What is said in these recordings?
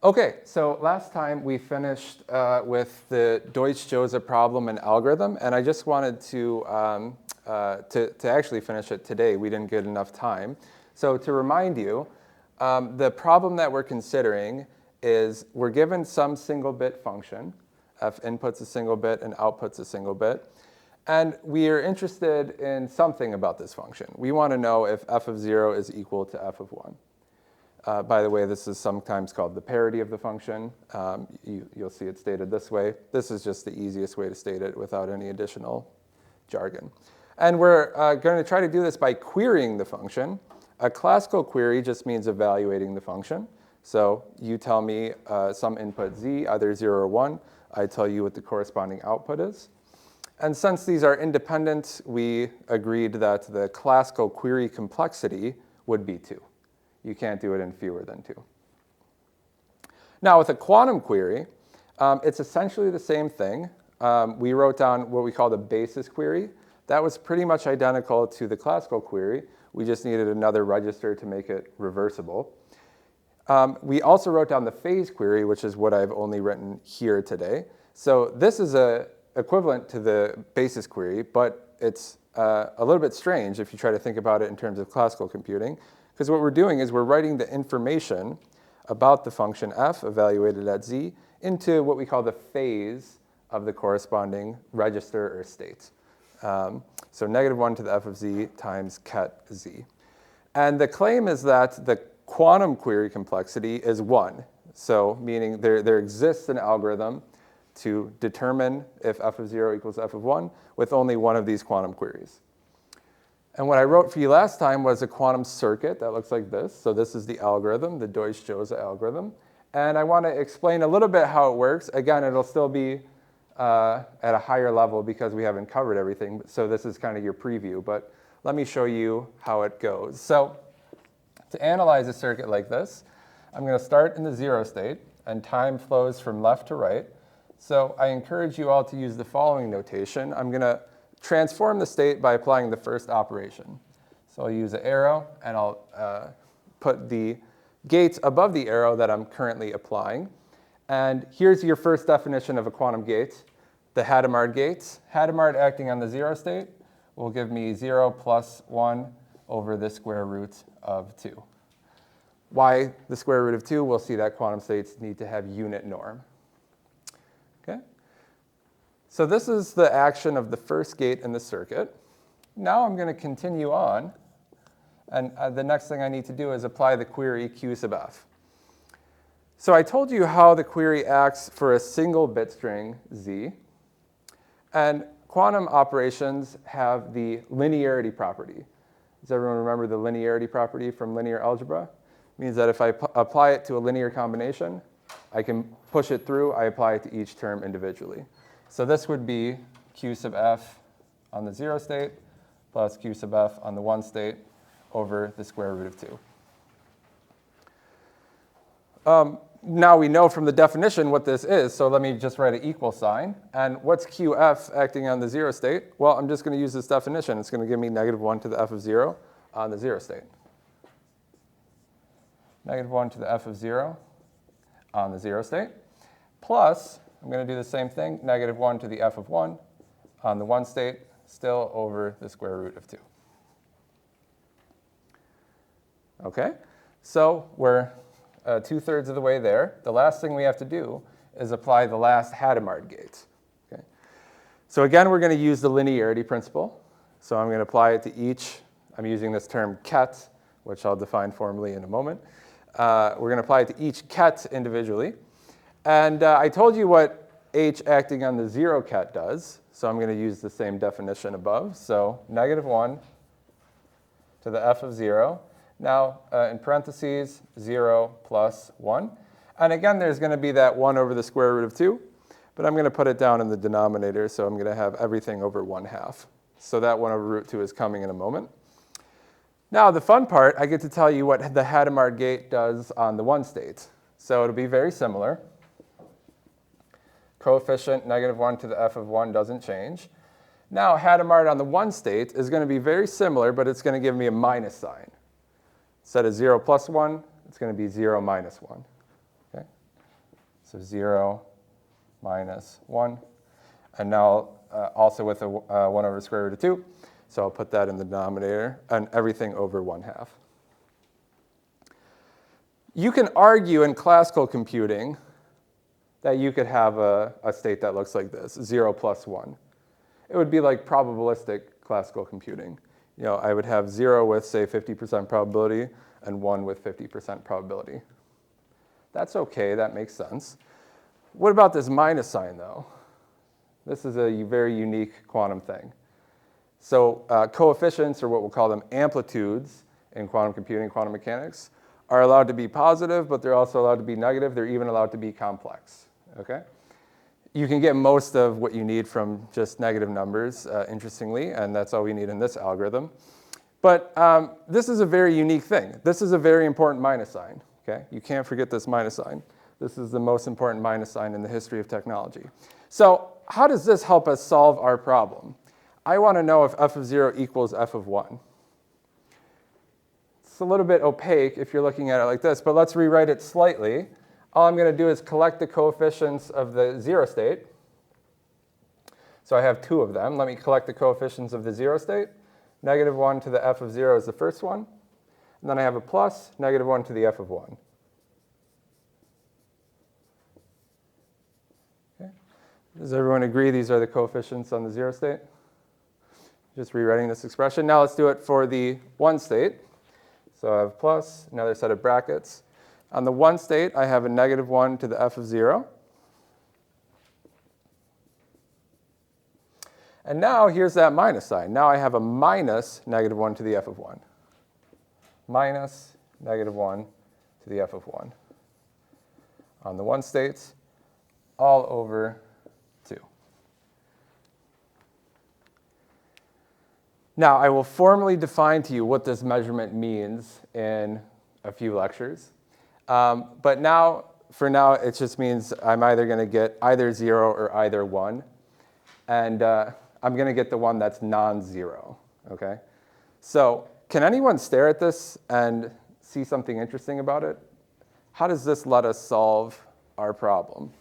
Okay, so last time we finished with the Deutsch-Jozsa problem and algorithm, and I just wanted to actually finish it today. We didn't get enough time. So to remind you, the problem that we're considering is we're given some single bit function. F inputs a single bit and outputs a single bit. And we are interested in something about this function. We want to know if f of 0 is equal to f of 1. By the way, this is sometimes called the parity of the function. You'll see it stated this way. This is just the easiest way to state it without any additional jargon. And we're going to try to do this by querying the function. A classical query just means evaluating the function. So you tell me some input z, either 0 or 1. I tell you what the corresponding output is. And since these are independent, we agreed that the classical query complexity would be 2. You can't do it in fewer than 2. Now, with a quantum query, it's essentially the same thing. We wrote down what we call the basis query. That was pretty much identical to the classical query. We just needed another register to make it reversible. We also wrote down the phase query, which is what I've only written here today. So this is equivalent to the basis query, but it's a little bit strange if you try to think about it in terms of classical computing. Because what we're doing is we're writing the information about the function f, evaluated at z, into what we call the phase of the corresponding register or state. So negative 1 to the f of z times ket z. And the claim is that the quantum query complexity is 1. So meaning there exists an algorithm to determine if f of 0 equals f of 1 with only one of these quantum queries. And what I wrote for you last time was a quantum circuit that looks like this. So this is the algorithm, the Deutsch-Jozsa algorithm. And I want to explain a little bit how it works. Again, it'll still be at a higher level because we haven't covered everything. So this is kind of your preview. But let me show you how it goes. So to analyze a circuit like this, I'm going to start in the 0 state. And time flows from left to right. So I encourage you all to use the following notation. I'm going to transform the state by applying the first operation. So I'll use an arrow, and I'll put the gates above the arrow that I'm currently applying. And here's your first definition of a quantum gate, the Hadamard gates. Hadamard acting on the 0 state will give me 0 plus 1 over the square root of 2. Why the square root of 2? We'll see that quantum states need to have unit norm. Okay? So this is the action of the first gate in the circuit. Now I'm going to continue on. And the next thing I need to do is apply the query q sub f. So I told you how the query acts for a single bit string z. And quantum operations have the linearity property. Does everyone remember the linearity property from linear algebra? It means that if I apply it to a linear combination, I can push it through. I apply it to each term individually. So this would be q sub f on the 0 state plus q sub f on the 1 state over the square root of 2. Now we know from the definition what this is, so let me just write an equal sign. And what's qf acting on the 0 state? Well, I'm just going to use this definition. It's going to give me negative 1 to the f of 0 on the 0 state. Negative 1 to the f of 0 on the 0 state, plus, I'm going to do the same thing, negative 1 to the f of 1 on the 1 state, still over the square root of 2. Okay, so we're 2/3 of the way there. The last thing we have to do is apply the last Hadamard gate. Okay? So again, we're going to use the linearity principle. So I'm going to apply it to each. I'm using this term ket, which I'll define formally in a moment. We're going to apply it to each ket individually. And I told you what h acting on the 0 ket does. So I'm going to use the same definition above. So negative 1 to the f of 0. Now, in parentheses, 0 plus 1. And again, there's going to be that 1 over the square root of 2. But I'm going to put it down in the denominator. So I'm going to have everything over 1/2. So that 1 over root 2 is coming in a moment. Now, the fun part, I get to tell you what the Hadamard gate does on the 1 state. So it'll be very similar. Coefficient negative 1 to the f of 1 doesn't change. Now, Hadamard on the 1 state is going to be very similar, but it's going to give me a minus sign. Instead of 0 plus 1, it's going to be 0 minus 1. Okay? So 0 minus 1. And now also with a 1 over the square root of 2. So I'll put that in the denominator, and everything over 1/2. You can argue in classical computing that you could have a state that looks like this, 0 plus 1. It would be like probabilistic classical computing. You know, I would have 0 with, say, 50% probability and 1 with 50% probability. That's okay, that makes sense. What about this minus sign, though? This is a very unique quantum thing. So coefficients, or what we'll call them amplitudes in quantum computing, quantum mechanics, are allowed to be positive, but they're also allowed to be negative. They're even allowed to be complex, okay? You can get most of what you need from just negative numbers, interestingly, and that's all we need in this algorithm. But this is a very unique thing. This is a very important minus sign, okay? You can't forget this minus sign. This is the most important minus sign in the history of technology. So how does this help us solve our problem? I want to know if f of 0 equals f of 1. It's a little bit opaque if you're looking at it like this, but let's rewrite it slightly. All I'm going to do is collect the coefficients of the 0 state. So I have 2 of them. Let me collect the coefficients of the 0 state. Negative 1 to the f of 0 is the first one. And then I have a plus, negative 1 to the f of 1. Okay. Does everyone agree these are the coefficients on the 0 state? Just rewriting this expression. Now let's do it for the 1 state. So I have plus, another set of brackets. On the 1 state, I have a negative 1 to the f of 0. And now here's that minus sign. Now I have a minus negative 1 to the f of 1. Minus negative 1 to the f of 1. On the 1 states, all over 2. Now I will formally define to you what this measurement means in a few lectures. But now, for now, it just means I'm either going to get either 0 or either 1. And I'm going to get the one that's non-zero, okay? So can anyone stare at this and see something interesting about it? How does this let us solve our problem?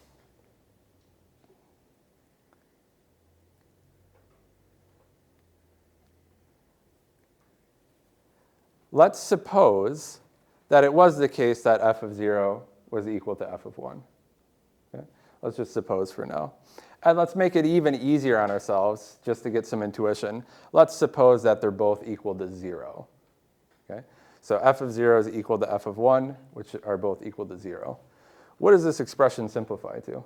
Let's suppose that it was the case that f of 0 was equal to f of 1. Okay? Let's just suppose for now. And let's make it even easier on ourselves, just to get some intuition. Let's suppose that they're both equal to 0. Okay? So f of 0 is equal to f of 1, which are both equal to 0. What does this expression simplify to?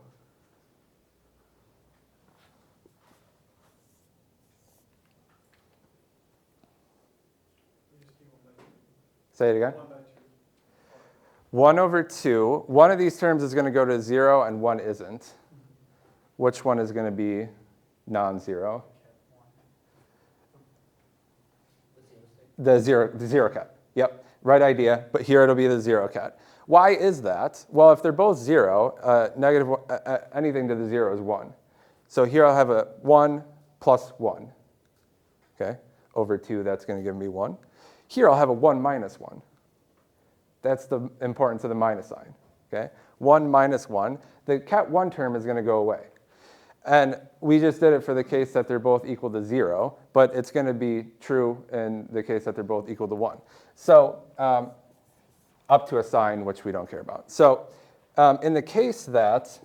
Say it again. 1 over 2. One of these terms is going to go to 0 and one isn't. Which one is going to be non-zero? The zero cat. Yep, right idea. But here it'll be the 0 cat. Why is that? Well, if they're both 0, anything to the 0 is 1. So here I'll have a 1 plus 1. Okay, over 2, that's going to give me 1. Here I'll have a 1 minus 1. That's the importance of the minus sign. Okay, 1 minus 1. The cat 1 term is going to go away. And we just did it for the case that they're both equal to 0, but it's going to be true in the case that they're both equal to 1. So up to a sign, which we don't care about. So in the case that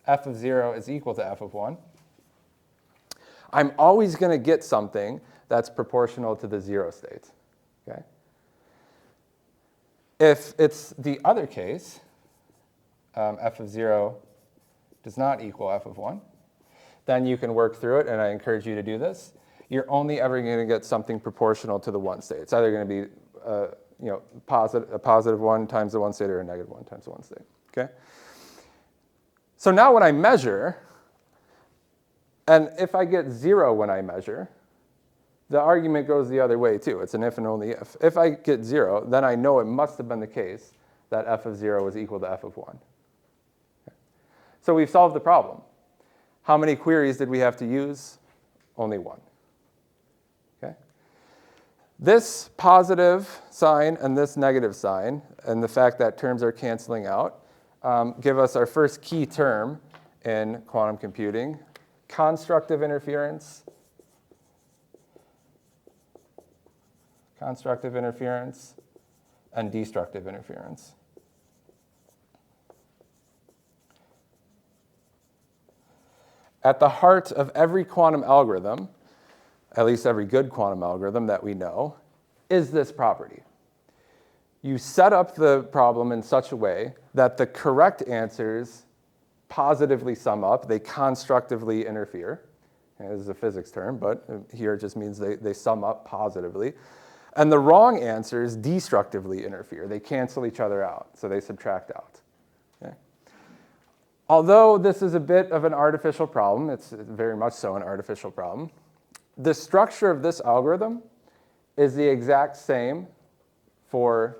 f of 0 is equal to f of 1, I'm always going to get something that's proportional to the 0 state. Okay? If it's the other case, f of 0 does not equal f of 1, then you can work through it, and I encourage you to do this. You're only ever going to get something proportional to the 1 state. It's either going to be a positive 1 times the 1 state or a negative 1 times the 1 state. Okay? So now when I measure, and if I get 0 when I measure, the argument goes the other way too. It's an if and only if. If I get 0, then I know it must have been the case that f of 0 was equal to f of 1. Okay. So we've solved the problem. How many queries did we have to use? Only 1. Okay. This positive sign and this negative sign, and the fact that terms are canceling out, give us our first key term in quantum computing, constructive interference. Constructive interference and destructive interference. At the heart of every quantum algorithm, at least every good quantum algorithm that we know, is this property. You set up the problem in such a way that the correct answers positively sum up. They constructively interfere. And this is a physics term, but here it just means they sum up positively. And the wrong answers destructively interfere. They cancel each other out, so they subtract out. Okay? Although this is a bit of an artificial problem, it's very much so an artificial problem, the structure of this algorithm is the exact same for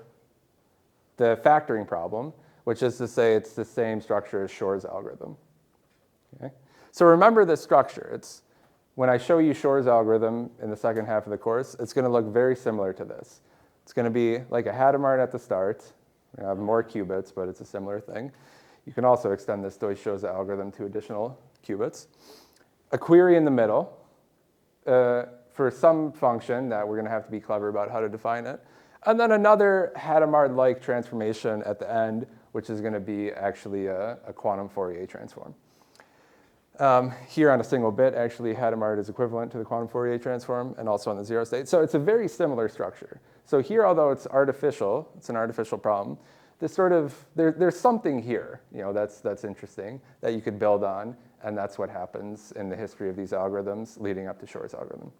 the factoring problem, which is to say it's the same structure as Shor's algorithm. Okay? So remember this structure. It's, when I show you Shor's algorithm in the second half of the course, it's going to look very similar to this. It's going to be like a Hadamard at the start. We're going to have more qubits, but it's a similar thing. You can also extend this Deutsch-Jozsa algorithm to additional qubits. A query in the middle for some function that we're going to have to be clever about how to define it. And then another Hadamard-like transformation at the end, which is going to be actually a quantum Fourier transform. Here on a single bit, actually, Hadamard is equivalent to the quantum Fourier transform, and also on the zero state. So it's a very similar structure. So here, although it's artificial, it's an artificial problem, this sort of, there's something here, that's interesting that you could build on, and that's what happens in the history of these algorithms leading up to Shor's algorithm.